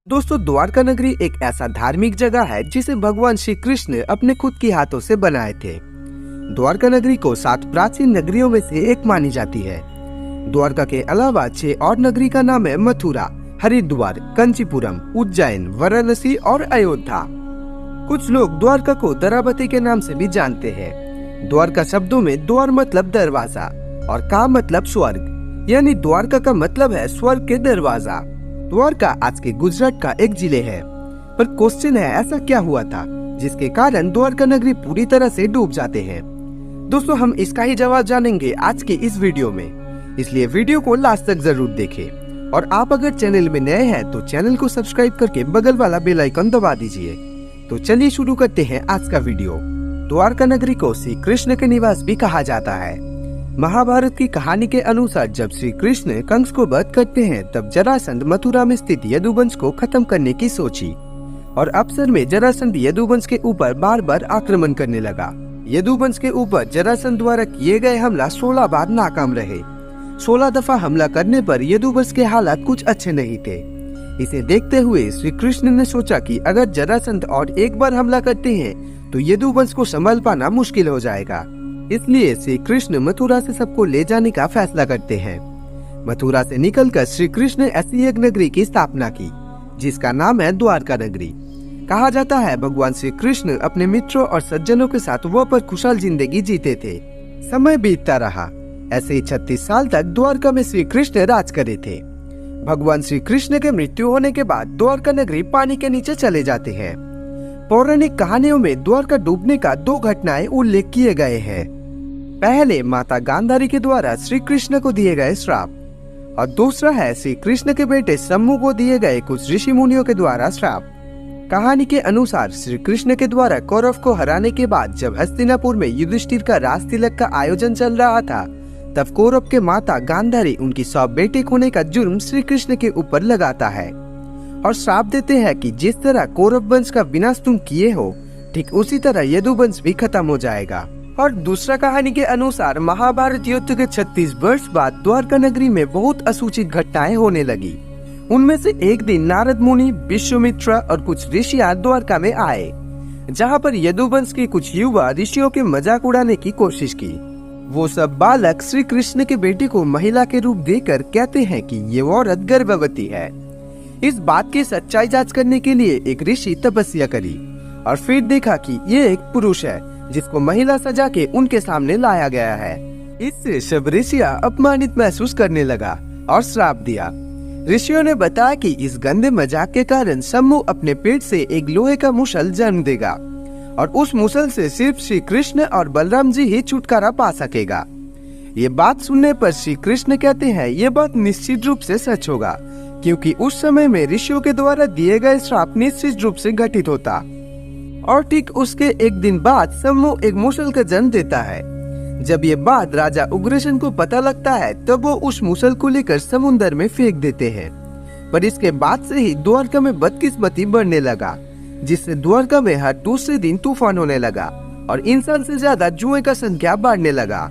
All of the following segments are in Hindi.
दोस्तों, द्वारका नगरी एक ऐसा धार्मिक जगह है जिसे भगवान श्री कृष्ण अपने खुद के हाथों से बनाए थे। द्वारका नगरी को 7 प्राचीन नगरियों में से एक मानी जाती है। द्वारका के अलावा 6 और नगरी का नाम है मथुरा, हरिद्वार, कंचीपुरम, उज्जैन, वाराणसी और अयोध्या। कुछ लोग द्वारका को द्वारावती के नाम से भी जानते हैं। द्वारका शब्दों में द्वार मतलब दरवाजा और का मतलब स्वर्ग, यानी द्वारका का मतलब है स्वर्ग के दरवाजा। द्वारका आज के गुजरात का एक जिले है, पर क्वेश्चन है ऐसा क्या हुआ था जिसके कारण द्वारका नगरी पूरी तरह से डूब जाते हैं। दोस्तों, हम इसका ही जवाब जानेंगे आज के इस वीडियो में, इसलिए वीडियो को लास्ट तक जरूर देखें। और आप अगर चैनल में नए हैं तो चैनल को सब्सक्राइब करके बगल वाला बेल आइकन दबा दीजिए। तो चलिए शुरू करते हैं आज का वीडियो। द्वारका नगरी को श्री कृष्ण के निवास भी कहा जाता है। महाभारत की कहानी के अनुसार जब श्री कृष्ण कंस को वध करते हैं तब जरासंध मथुरा में स्थित यदुवंश को खत्म करने की सोची और अवसर में जरासंध यदुवंश के ऊपर बार बार आक्रमण करने लगा। यदुवंश के ऊपर जरासंध द्वारा किए गए हमला 16 बार नाकाम रहे। 16 दफा हमला करने पर यदुवंश के हालात कुछ अच्छे नहीं थे। इसे देखते हुए श्री कृष्ण ने सोचा कि अगर जरासंध और एक बार हमला करते हैं तो यदुवंश को संभाल पाना मुश्किल हो जाएगा। इसलिए श्री कृष्ण मथुरा से सबको ले जाने का फैसला करते हैं। मथुरा से निकलकर श्री कृष्ण ने ऐसी एक नगरी की स्थापना की जिसका नाम है द्वारका नगरी। कहा जाता है भगवान श्री कृष्ण अपने मित्रों और सज्जनों के साथ वहाँ पर खुशहाल जिंदगी जीते थे। समय बीतता रहा, ऐसे ही 36 साल तक द्वारका में श्री कृष्ण राज करे थे। भगवान श्री कृष्ण के मृत्यु होने के बाद द्वारका नगरी पानी के नीचे चले जाते हैं। पौराणिक कहानियों में द्वारका डूबने का 2 घटनाएं उल्लेख किए गए हैं। पहले माता गांधारी के द्वारा श्री कृष्ण को दिए गए श्राप और दूसरा है श्री कृष्ण के बेटे शंभु को दिए गए कुछ ऋषि मुनियों के द्वारा श्राप। कहानी के अनुसार श्री कृष्ण के द्वारा कौरव को हराने के बाद जब हस्तिनापुर में युधिष्ठिर का राज तिलक का आयोजन चल रहा था तब कौरव के माता गांधारी उनकी 100 बेटे खोने का जुर्म श्री कृष्ण के ऊपर लगाता है और श्राप देते हैं कि जिस तरह कौरव वंश का विनाश तुम किए हो ठीक उसी तरह यदुवंश भी खत्म हो जाएगा। और दूसरा कहानी के अनुसार महाभारत युद्ध के 36 वर्ष बाद द्वारका नगरी में बहुत असूचित घटनाएं होने लगी। उनमें से एक दिन नारद मुनि, विश्वामित्र और कुछ ऋषियां द्वारका में आए, जहां पर यदुवंश के कुछ युवा ऋषियों के मजाक उड़ाने की कोशिश की। वो सब बालक श्री कृष्ण के बेटे को महिला के रूप देकर कहते हैं कि ये औरत गर्भवती है। इस बात की सच्चाई जांच करने के लिए एक ऋषि तपस्या करी और फिर देखा कि ये एक पुरुष है जिसको महिला सजा के उनके सामने लाया गया है। इससे सब ऋषियां अपमानित महसूस करने लगा और श्राप दिया। ऋषियों ने बताया कि इस गंदे मजाक के कारण शंभु अपने पेट से एक लोहे का मुसल जन्म देगा और उस मुसल से सिर्फ श्री कृष्ण और बलराम जी ही छुटकारा पा सकेगा। ये बात सुनने पर श्री कृष्ण कहते हैं ये बात निश्चित रूप से सच होगा, क्योंकि उस समय में ऋषियों के द्वारा दिए गए श्राप निश्चित रूप से घटित होता। और ठीक उसके एक दिन बाद शंभु एक मुसल का जन्म देता है। जब ये बात राजा उग्रसेन को पता लगता है तब वो उस मुसल को लेकर समुद्र में फेंक देते हैं। पर इसके बाद से ही द्वारका में बदकिस्मती बढ़ने लगा, जिससे द्वारका में हर दूसरे दिन तूफान होने लगा और इंसान से ज्यादा जुए का संख्या बढ़ने लगा।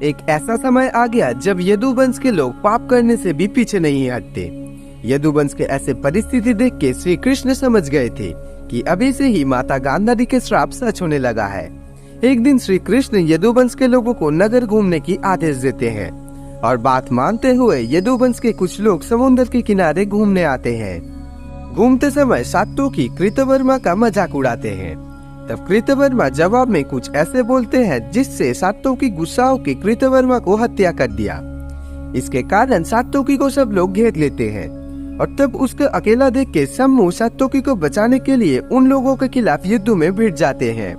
एक ऐसा समय आ गया जब यदुवंश के लोग पाप करने से भी पीछे नहीं हटते। यदुवंश के ऐसे परिस्थिति देख के श्री कृष्ण समझ गए थे कि अभी से ही माता गांधारी के श्राप सच होने लगा है। एक दिन श्री कृष्ण यदुवंश के लोगों को नगर घूमने की आदेश देते हैं और बात मानते हुए यदुवंश के कुछ लोग समुद्र के किनारे घूमने आते हैं। घूमते समय सात्विकी कृतवर्मा का मजाक उड़ाते हैं। तब कृतवर्मा जवाब में कुछ ऐसे बोलते हैं जिससे सात्विकी गुस्सा होकर कृतवर्मा को हत्या कर दिया। इसके कारण सात्विकी को सब लोग घेर लेते हैं और तब उसको अकेला देख के शंभु सात्विकी को बचाने के लिए उन लोगों के खिलाफ युद्ध में भिड़ जाते हैं।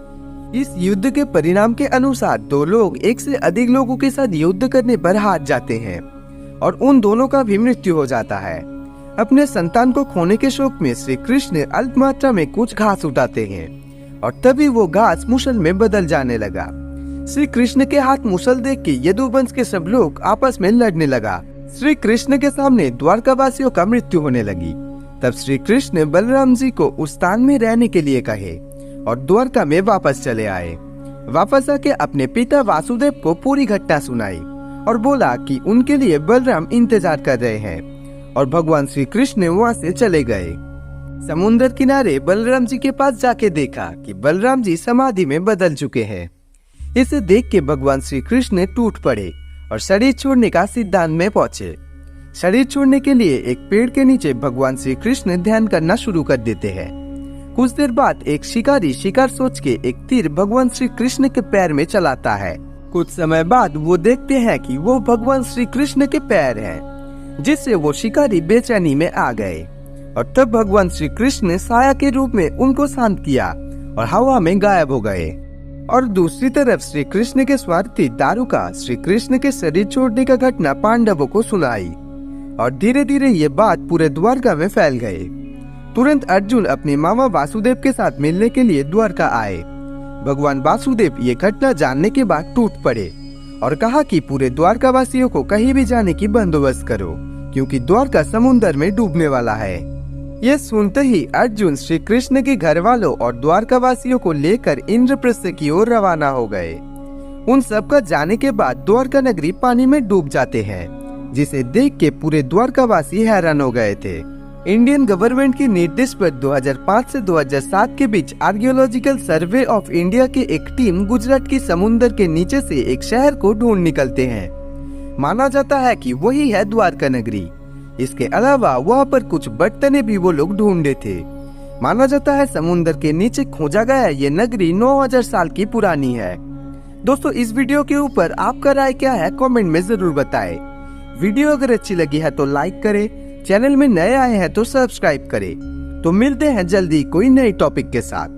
इस युद्ध के परिणाम के अनुसार 2 लोग एक से अधिक लोगों के साथ युद्ध करने पर हार जाते हैं और उन दोनों का भी मृत्यु हो जाता है। अपने संतान को खोने के शोक में श्री कृष्ण अल्प मात्रा में कुछ घास उठाते हैं और तभी वो घास मुसल में बदल जाने लगा। श्री कृष्ण के हाथ मुसल देख के यदुवंश के सब लोग आपस में लड़ने लगा। श्री कृष्ण के सामने द्वारका वासियों का मृत्यु होने लगी। तब श्री कृष्ण बलराम जी को उस स्थान में रहने के लिए कहे और द्वारका में वापस चले आए। वापस आके अपने पिता वासुदेव को पूरी घटना सुनाई और बोला कि उनके लिए बलराम इंतजार कर रहे हैं और भगवान श्री कृष्ण वहाँ से चले गए। समुद्र किनारे बलराम जी के पास जाके देखा कि बलराम जी समाधि में बदल चुके हैं। इसे देख के भगवान श्री कृष्ण टूट पड़े और शरीर छोड़ने का सिद्धांत में पहुंचे। शरीर छोड़ने के लिए एक पेड़ के नीचे भगवान श्री कृष्ण ध्यान करना शुरू कर देते हैं। कुछ देर बाद एक शिकारी शिकार सोच के एक तीर भगवान श्री कृष्ण के पैर में चलाता है। कुछ समय बाद वो देखते हैं कि वो भगवान श्री कृष्ण के पैर हैं, जिससे वो शिकारी बेचैनी में आ गए और तब भगवान श्री कृष्ण ने साया के रूप में उनको शांत किया और हवा में गायब हो गए। और दूसरी तरफ श्री कृष्ण के स्वार्थी दारुका श्री कृष्ण के शरीर छोड़ने का घटना पांडवों को सुनाई और धीरे धीरे ये बात पूरे द्वारका में फैल गए। तुरंत अर्जुन अपने मामा वासुदेव के साथ मिलने के लिए द्वारका आए। भगवान वासुदेव ये घटना जानने के बाद टूट पड़े और कहा कि पूरे द्वारका वासियों को कहीं भी जाने की बंदोबस्त करो, क्योंकि द्वारका समुद्र में डूबने वाला है। यह सुनते ही अर्जुन श्री कृष्ण के घर वालों और द्वारका वासियों को लेकर इंद्रप्रस्थ की ओर रवाना हो गए। उन सबका जाने के बाद द्वारका नगरी पानी में डूब जाते हैं, जिसे देख के पूरे द्वारका वासी हैरान हो गए थे। इंडियन गवर्नमेंट के निर्देश पर 2005 से 2007 के बीच आर्कियोलॉजिकल सर्वे ऑफ इंडिया की एक टीम गुजरात की समुद्र के नीचे से एक शहर को ढूंढ निकलते हैं। माना जाता है कि वही है द्वारका नगरी। इसके अलावा वहाँ पर कुछ बर्तने भी वो लोग ढूंढे थे। माना जाता है समुद्र के नीचे खोजा गया ये नगरी 9000 साल की पुरानी है। दोस्तों, इस वीडियो के ऊपर आपका राय क्या है कमेंट में जरूर बताएं। वीडियो अगर अच्छी लगी है तो लाइक करें, चैनल में नए आए हैं तो सब्सक्राइब करें। तो मिलते हैं जल्दी कोई नए टॉपिक के साथ।